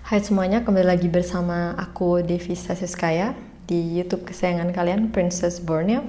Hai semuanya, kembali lagi bersama aku Devi Sasiskaya di YouTube kesayangan kalian, Princess Borneo.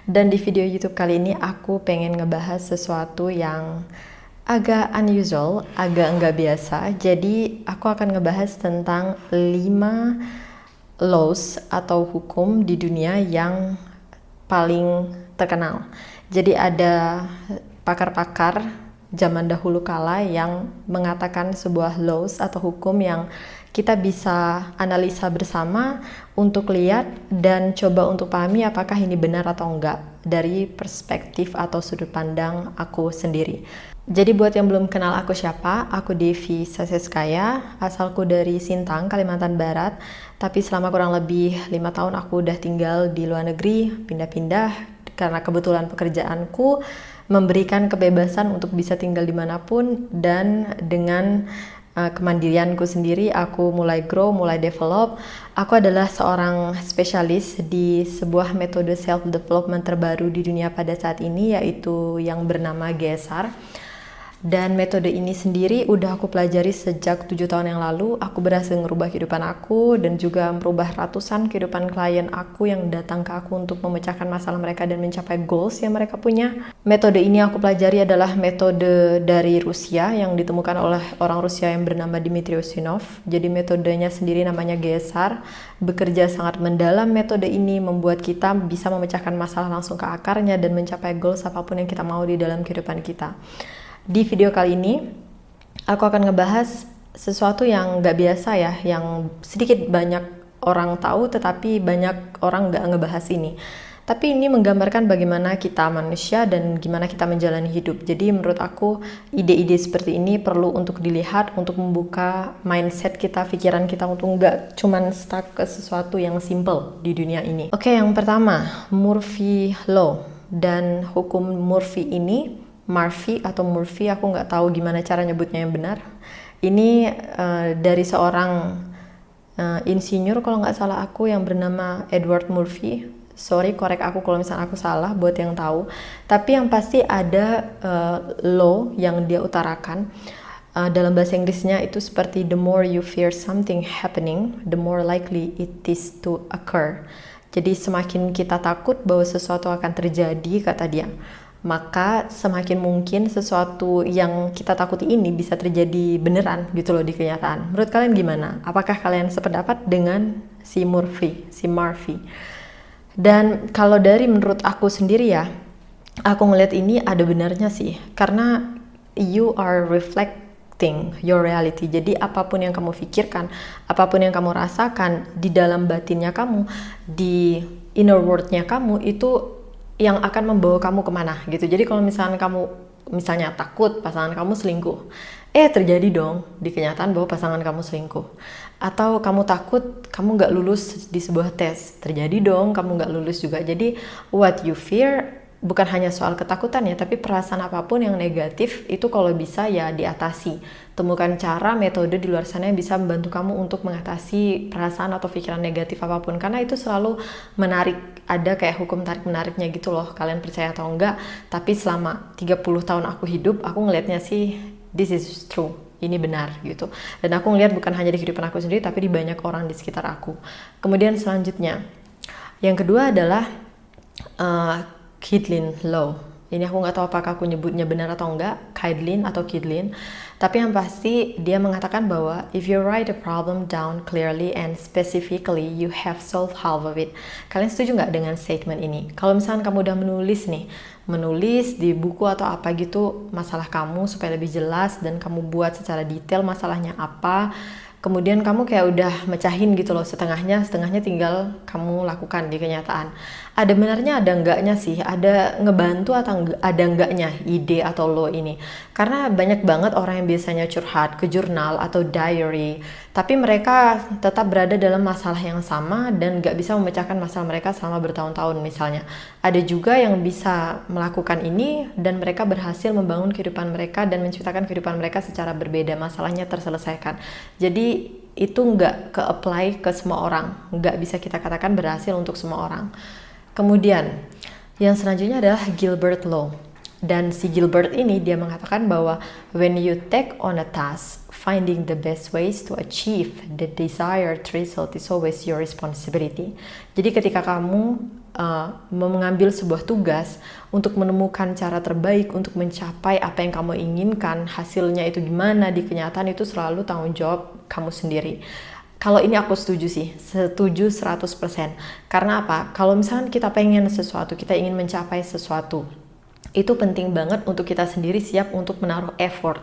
Dan di video YouTube kali ini aku pengen ngebahas sesuatu yang agak unusual, agak nggak biasa. Jadi aku akan ngebahas tentang 5 laws atau hukum di dunia yang paling terkenal. Jadi ada pakar-pakar zaman dahulu kala yang mengatakan sebuah laws atau hukum yang kita bisa analisa bersama untuk lihat dan coba untuk pahami apakah ini benar atau enggak dari perspektif atau sudut pandang aku sendiri. Jadi buat yang belum kenal aku siapa, aku Devi Sasiskaya, asalku dari Sintang, Kalimantan Barat. Tapi selama kurang lebih 5 tahun aku udah tinggal di luar negeri, pindah-pindah karena kebetulan pekerjaanku memberikan kebebasan untuk bisa tinggal dimanapun, dan dengan kemandirianku sendiri aku mulai grow, mulai develop. Aku adalah seorang spesialis di sebuah metode self development terbaru di dunia pada saat ini, yaitu yang bernama GSR. Dan metode ini sendiri udah aku pelajari sejak 7 tahun yang lalu. Aku berhasil merubah kehidupan aku dan juga merubah ratusan kehidupan klien aku yang datang ke aku untuk memecahkan masalah mereka dan mencapai goals yang mereka punya. Metode ini aku pelajari adalah metode dari Rusia yang ditemukan oleh orang Rusia yang bernama Dmitry Ustinov. Jadi metodenya sendiri namanya GSR. Bekerja sangat mendalam, metode ini membuat kita bisa memecahkan masalah langsung ke akarnya dan mencapai goals apapun yang kita mau di dalam kehidupan kita. Di video kali ini, aku akan ngebahas sesuatu yang gak biasa ya, yang sedikit banyak orang tahu tetapi banyak orang gak ngebahas ini. Tapi ini menggambarkan bagaimana kita manusia dan gimana kita menjalani hidup. Jadi menurut aku ide-ide seperti ini perlu untuk dilihat, untuk membuka mindset kita, pikiran kita untuk nggak cuman stuck ke sesuatu yang simple di dunia ini. Oke, yang pertama, Murphy Law. Dan hukum Murphy ini, Murphy atau Murphy, aku nggak tahu gimana cara nyebutnya yang benar. Ini dari seorang insinyur kalau nggak salah aku yang bernama Edward Murphy. Sorry, korek aku kalau misalnya aku salah buat yang tahu. Tapi yang pasti ada law yang dia utarakan. Dalam bahasa Inggrisnya itu seperti the more you fear something happening, the more likely it is to occur. Jadi semakin kita takut bahwa sesuatu akan terjadi, kata dia, maka semakin mungkin sesuatu yang kita takuti ini bisa terjadi beneran gitu loh di kenyataan. Menurut kalian gimana? Apakah kalian sependapat dengan si Murphy? Dan kalau dari menurut aku sendiri ya, aku ngeliat ini ada benarnya sih, karena you are reflecting your reality. Jadi apapun yang kamu pikirkan, apapun yang kamu rasakan di dalam batinnya kamu, di inner world-nya kamu, itu yang akan membawa kamu kemana gitu. Jadi kalau misalnya kamu takut pasangan kamu selingkuh, terjadi dong di kenyataan bahwa pasangan kamu selingkuh. Atau kamu takut kamu nggak lulus di sebuah tes, terjadi dong kamu nggak lulus juga. Jadi what you fear bukan hanya soal ketakutan ya, tapi perasaan apapun yang negatif itu kalau bisa ya diatasi. Temukan cara, metode di luar sana yang bisa membantu kamu untuk mengatasi perasaan atau pikiran negatif apapun, karena itu selalu menarik. Ada kayak hukum tarik menariknya gitu loh, kalian percaya atau enggak. Tapi selama 30 tahun aku hidup, aku ngelihatnya sih this is true, ini benar gitu. Dan aku ngelihat bukan hanya di kehidupan aku sendiri, tapi di banyak orang di sekitar aku. Kemudian selanjutnya, yang kedua adalah Kydlin Law. Ini aku nggak tahu apakah aku nyebutnya benar atau enggak, Kydlin atau Kydlin. Tapi yang pasti dia mengatakan bahwa if you write a problem down clearly and specifically, you have solved half of it. Kalian setuju nggak dengan statement ini? Kalau misalnya kamu udah menulis di buku atau apa gitu masalah kamu supaya lebih jelas dan kamu buat secara detail masalahnya apa, kemudian kamu kayak udah mecahin gitu loh, setengahnya tinggal kamu lakukan di kenyataan. Ada benarnya, ada enggaknya sih, ada ngebantu atau ada enggaknya ide atau law ini. Karena banyak banget orang yang biasanya curhat ke jurnal atau diary, tapi mereka tetap berada dalam masalah yang sama dan gak bisa memecahkan masalah mereka selama bertahun-tahun misalnya. Ada juga yang bisa melakukan ini dan mereka berhasil membangun kehidupan mereka dan menciptakan kehidupan mereka secara berbeda, masalahnya terselesaikan. Jadi itu nggak ke-apply ke semua orang, nggak bisa kita katakan berhasil untuk semua orang. Kemudian yang selanjutnya adalah Gilbert Law. Dan si Gilbert ini dia mengatakan bahwa when you take on a task, finding the best ways to achieve the desired result is always your responsibility. Jadi ketika kamu mengambil sebuah tugas untuk menemukan cara terbaik untuk mencapai apa yang kamu inginkan, hasilnya itu gimana di kenyataan itu selalu tanggung jawab kamu sendiri. Kalau ini aku setuju sih, setuju 100%. Karena apa? Kalau misalkan kita pengen sesuatu, kita ingin mencapai sesuatu, itu penting banget untuk kita sendiri siap untuk menaruh effort,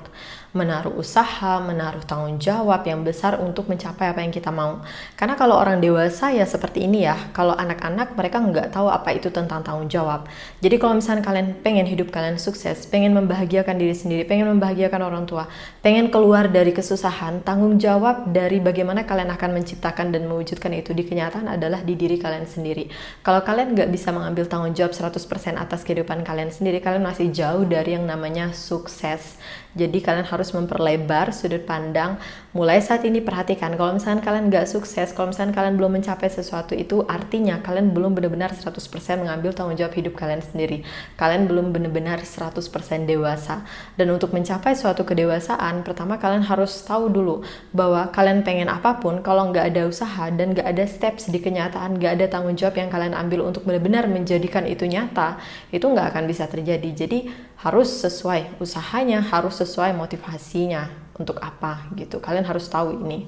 menaruh usaha, menaruh tanggung jawab yang besar untuk mencapai apa yang kita mau. Karena kalau orang dewasa ya seperti ini ya, kalau anak-anak mereka nggak tahu apa itu tentang tanggung jawab. Jadi kalau misalnya kalian pengen hidup kalian sukses, pengen membahagiakan diri sendiri, pengen membahagiakan orang tua, pengen keluar dari kesusahan, tanggung jawab dari bagaimana kalian akan menciptakan dan mewujudkan itu di kenyataan adalah di diri kalian sendiri. Kalau kalian nggak bisa mengambil tanggung jawab 100% atas kehidupan kalian sendiri, kalian masih jauh dari yang namanya sukses. Jadi kalian harus memperlebar sudut pandang. Mulai saat ini perhatikan, kalau misalnya kalian nggak sukses, kalau misalnya kalian belum mencapai sesuatu, itu artinya kalian belum benar-benar 100% mengambil tanggung jawab hidup kalian sendiri. Kalian belum benar-benar 100% dewasa. Dan untuk mencapai suatu kedewasaan, pertama kalian harus tahu dulu bahwa kalian pengen apapun, kalau nggak ada usaha dan nggak ada steps di kenyataan, nggak ada tanggung jawab yang kalian ambil untuk benar-benar menjadikan itu nyata, itu nggak akan bisa terjadi. Jadi harus sesuai usahanya, harus sesuai motivasinya untuk apa gitu. Kalian harus tahu ini.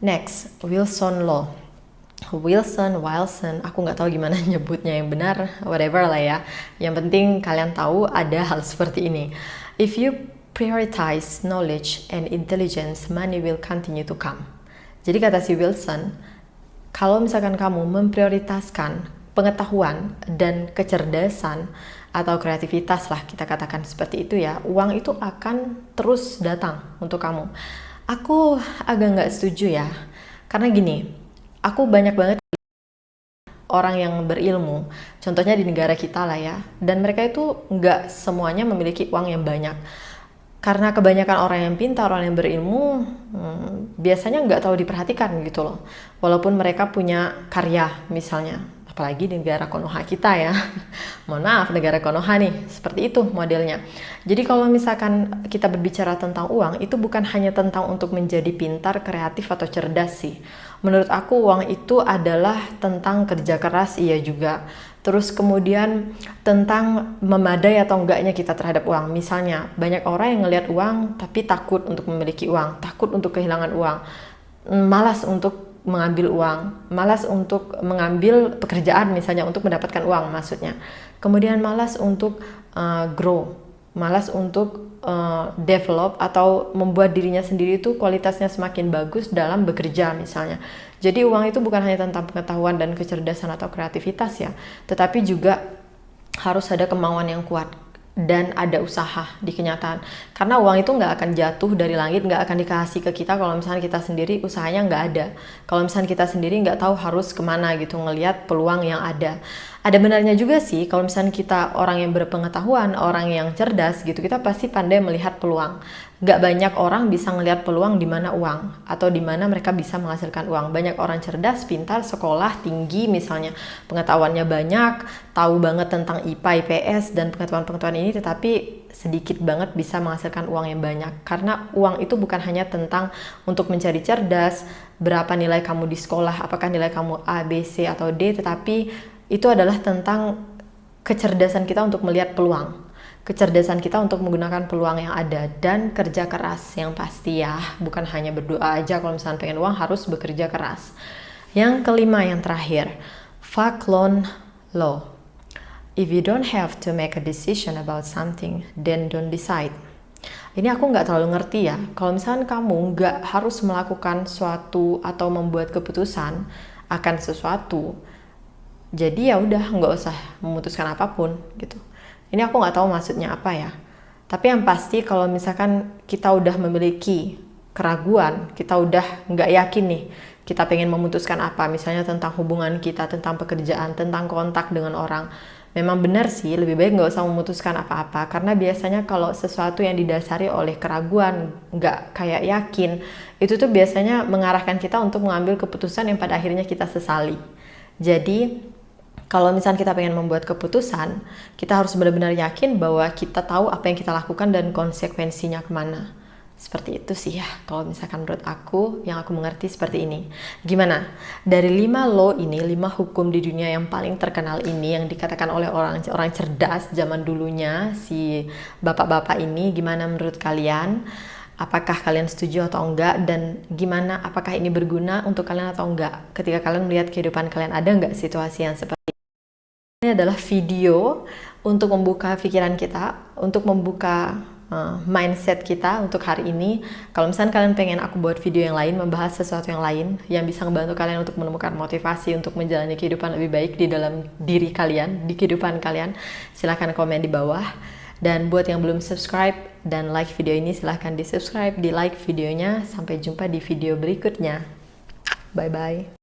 Next, Wilson Law. Wilson, aku nggak tahu gimana nyebutnya yang benar, whatever lah ya. Yang penting kalian tahu ada hal seperti ini. If you prioritize knowledge and intelligence, money will continue to come. Jadi kata si Wilson, kalau misalkan kamu memprioritaskan pengetahuan dan kecerdasan atau kreativitas lah, kita katakan seperti itu ya, uang itu akan terus datang untuk kamu. Aku agak nggak setuju ya, karena gini, aku banyak banget orang yang berilmu, contohnya di negara kita lah ya, dan mereka itu nggak semuanya memiliki uang yang banyak. Karena kebanyakan orang yang pintar, orang yang berilmu, biasanya nggak tahu diperhatikan gitu loh. Walaupun mereka punya karya misalnya, apalagi di negara Konoha kita ya. Mohon maaf, negara Konoha nih, seperti itu modelnya. Jadi kalau misalkan kita berbicara tentang uang, itu bukan hanya tentang untuk menjadi pintar, kreatif, atau cerdas sih. Menurut aku uang itu adalah tentang kerja keras, iya juga. Terus kemudian tentang memadai atau enggaknya kita terhadap uang. Misalnya banyak orang yang ngelihat uang tapi takut untuk memiliki uang, takut untuk kehilangan uang, malas untuk mengambil uang, malas untuk mengambil pekerjaan misalnya untuk mendapatkan uang maksudnya. Kemudian malas untuk grow, malas untuk develop atau membuat dirinya sendiri itu kualitasnya semakin bagus dalam bekerja misalnya. Jadi uang itu bukan hanya tentang pengetahuan dan kecerdasan atau kreativitas ya, tetapi juga harus ada kemauan yang kuat dan ada usaha di kenyataan. Karena uang itu nggak akan jatuh dari langit, nggak akan dikasih ke kita kalau misalnya kita sendiri usahanya nggak ada. Kalau misalnya kita sendiri nggak tahu harus kemana gitu, ngelihat peluang yang ada. Ada benarnya juga sih kalau misalnya kita orang yang berpengetahuan, orang yang cerdas gitu, kita pasti pandai melihat peluang. Gak banyak orang bisa ngelihat peluang di mana uang atau di mana mereka bisa menghasilkan uang. Banyak orang cerdas, pintar, sekolah tinggi misalnya, pengetahuannya banyak, tahu banget tentang IPA, IPS dan pengetahuan-pengetahuan ini, tetapi sedikit banget bisa menghasilkan uang yang banyak. Karena uang itu bukan hanya tentang untuk mencari cerdas, berapa nilai kamu di sekolah, apakah nilai kamu A, B, C atau D, tetapi itu adalah tentang kecerdasan kita untuk melihat peluang, kecerdasan kita untuk menggunakan peluang yang ada, dan kerja keras yang pasti ya, bukan hanya berdoa aja. Kalau misalnya pengen uang harus bekerja keras. Yang kelima, yang terakhir, Faklon Law. If you don't have to make a decision about something, then don't decide. Ini aku nggak terlalu ngerti ya. Kalau misalnya kamu nggak harus melakukan suatu atau membuat keputusan akan sesuatu, jadi ya udah nggak usah memutuskan apapun gitu. Ini aku nggak tahu maksudnya apa ya. Tapi yang pasti kalau misalkan kita udah memiliki keraguan, kita udah nggak yakin nih, kita pengen memutuskan apa, misalnya tentang hubungan kita, tentang pekerjaan, tentang kontak dengan orang, memang benar sih lebih baik nggak usah memutuskan apa-apa. Karena biasanya kalau sesuatu yang didasari oleh keraguan, nggak kayak yakin, itu tuh biasanya mengarahkan kita untuk mengambil keputusan yang pada akhirnya kita sesali. Jadi Kalau misalnya kita pengen membuat keputusan, kita harus benar-benar yakin bahwa kita tahu apa yang kita lakukan dan konsekuensinya kemana. Seperti itu sih ya, kalau misalkan menurut aku, yang aku mengerti seperti ini. Gimana? Dari 5 law ini, 5 hukum di dunia yang paling terkenal ini, yang dikatakan oleh orang cerdas zaman dulunya, si bapak-bapak ini, gimana menurut kalian? Apakah kalian setuju atau enggak, dan gimana, apakah ini berguna untuk kalian atau enggak? Ketika kalian melihat kehidupan kalian, ada enggak situasi yang seperti ini? Adalah video untuk membuka pikiran kita, untuk membuka mindset kita untuk hari ini. Kalau misalnya kalian pengen aku buat video yang lain, membahas sesuatu yang lain yang bisa membantu kalian untuk menemukan motivasi untuk menjalani kehidupan lebih baik di dalam diri kalian, di kehidupan kalian, silahkan komen di bawah. Dan buat yang belum subscribe dan like video ini, silahkan di subscribe, di like videonya. Sampai jumpa di video berikutnya. Bye bye.